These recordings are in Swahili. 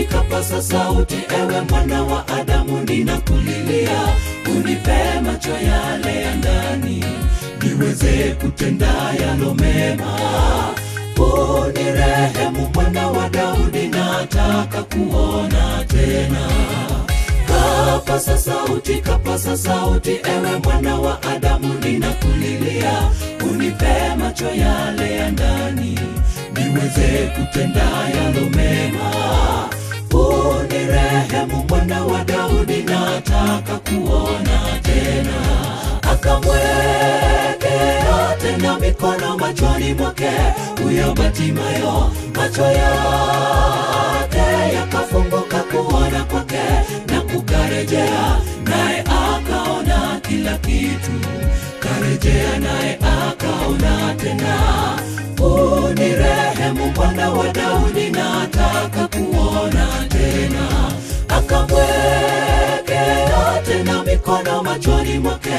kapasa sauti, ewe mwana wa Adamu, ninakulilia. Unipe macho yale ya ndani, niweze kutenda yalo mema. Unirehemu mwana wa Daudi, nataka kuona tena. Kapasa sauti, ewe mwana wa Adamu, ninakulilia. Unipe macho yale ya ndani, niweze kutenda yalo mema. Unirehemu mwana wa Daudi, nataka kuona tena. Akamwekea tena mikono machoni mwake huyo Batimayo, macho yake yakafunguka kuona kwake na kukarejea, naye akaona kila kitu. Karejea naye akaona tena. Unirehemu mwana wa Daudi, nataka kuona tena. Akamwekea tena mikono machoni mwake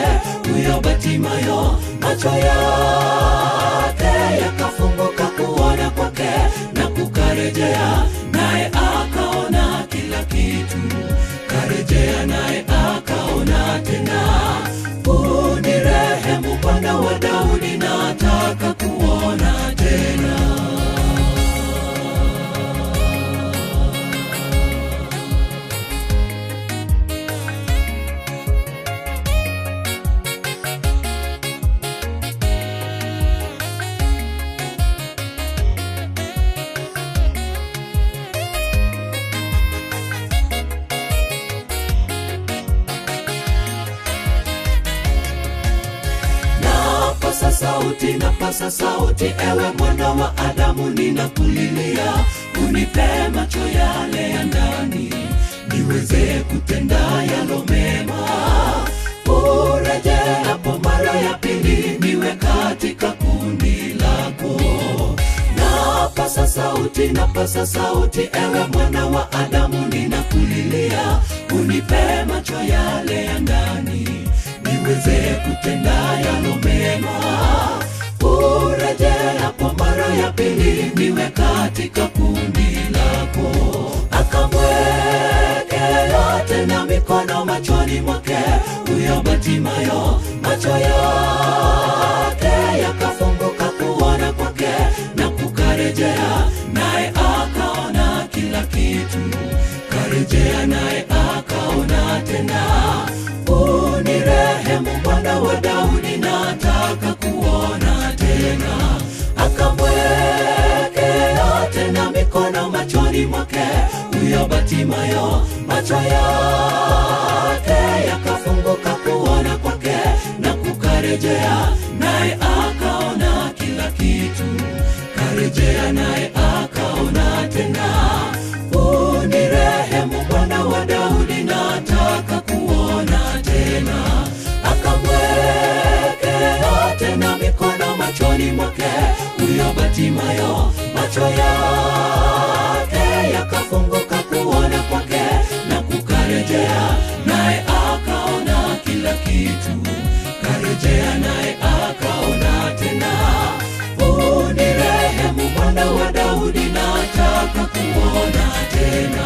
huyo Batimayo, macho yake yakafunguka kuona kwake na kukarejea, naye akaona kila kitu. Karejea naye akaona tena. Unirehemu mwana wa Daudi, nataka kuona tena. Napasa sauti, ewe mwana wa Adamu, ninakulilia. Unipe macho yale ya ndani, niweze kutenda yalo mema. Urejeapo mara ya pili, niwe katika kundi lako. Napasa sauti, ewe mwana wa Adamu, ninakulilia. Unipe macho yale ya ndani, niweze kutenda yalo mema. Urejeapo mara ya pili, niwe katika kundi lako. Akamwekea tena mikono machoni mwake huyo Batimayo, macho yake yakafunguka kuona kwake na kukarejea, naye akaona kila kitu. Karejea naye akaona tena. Unirehemu mwana wa Daudi, nataka kuona tena. Akamwekea tena mikono machoni mwake huyo Batimayo, macho yake yakafunguka kuona kwake na kukarejea, naye akaona kila kitu. Karejea naye akaona tena. Unirehemu mwana wa Daudi, nataka kuona tena. Akamwekea tena mikono machoni mwake huyo Batimayo, macho yake yakafunguka kuona kwake na kukarejea, naye akaona kila kitu. Karejea naye akaona tena. Unirehemu mwana wa Daudi, nataka kuona tena.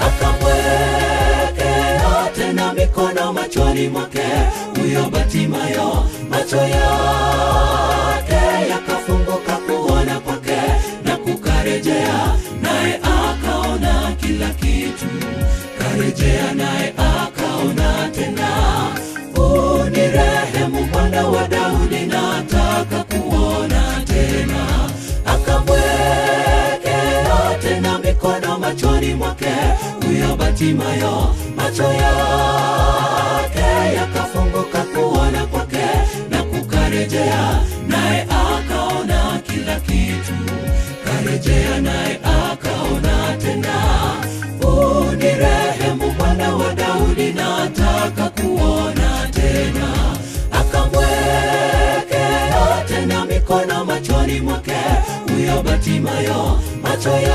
Akamwekea tena mikono machoni mwake huyo Batimayo, macho yake yakafunguka kuona kwake na kukarejea, naye akaona kila kitu. Karejea naye akaona tena. Unirehemu mwana wa Daudi, nataka kuona tena. Akamwekea tena mikono machoni mwake huyo Batimayo, macho yake yakafunguka kuona kwake na kukarejea, naye akaona kila kitu. Karejea naye akaona tena. Unirehemu mwana wa Daudi, nataka kuona tena. Akamwekea tena mikono machoni mwake huyo Batimayo, macho yake